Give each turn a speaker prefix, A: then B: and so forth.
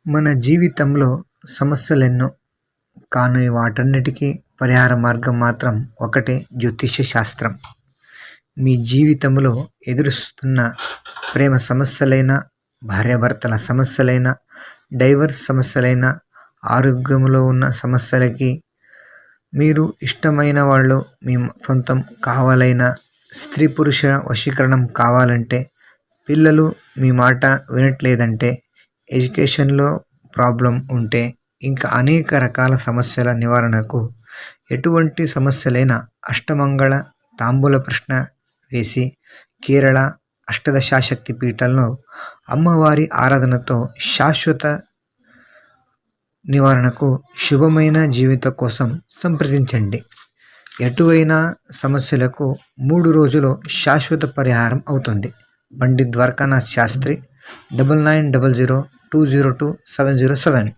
A: మన జీవితంలో సమస్యలెన్నో. కానీ వాటన్నిటికీ పరిహార మార్గం మాత్రం ఒకటే, జ్యోతిష్య శాస్త్రం. మీ జీవితంలో ఎదురుస్తున్న ప్రేమ సమస్యలైనా, భార్యాభర్తల సమస్యలైనా, డైవర్స్ సమస్యలైనా, ఆరోగ్యంలో ఉన్న సమస్యలకి, మీరు ఇష్టమైన వాళ్ళు మీ సొంతం కావాలైనా, స్త్రీ పురుష వశీకరణం కావాలంటే, పిల్లలు మీ మాట వినట్లేదంటే, ఎడ్యుకేషన్లో ప్రాబ్లం ఉంటే, ఇంకా అనేక రకాల సమస్యల నివారణకు ఎటువంటి సమస్యలైనా అష్టమంగళ తాంబూల ప్రశ్న వేసి కేరళ అష్టదశాశక్తి పీఠంలో అమ్మవారి ఆరాధనతో శాశ్వత నివారణకు శుభమైన జీవితం కోసం సంప్రదించండి. ఎటువైనా సమస్యలకు 3 రోజులు శాశ్వత పరిహారం అవుతుంది. పండిత్ ద్వారకానాథ్ శాస్త్రి 9900202707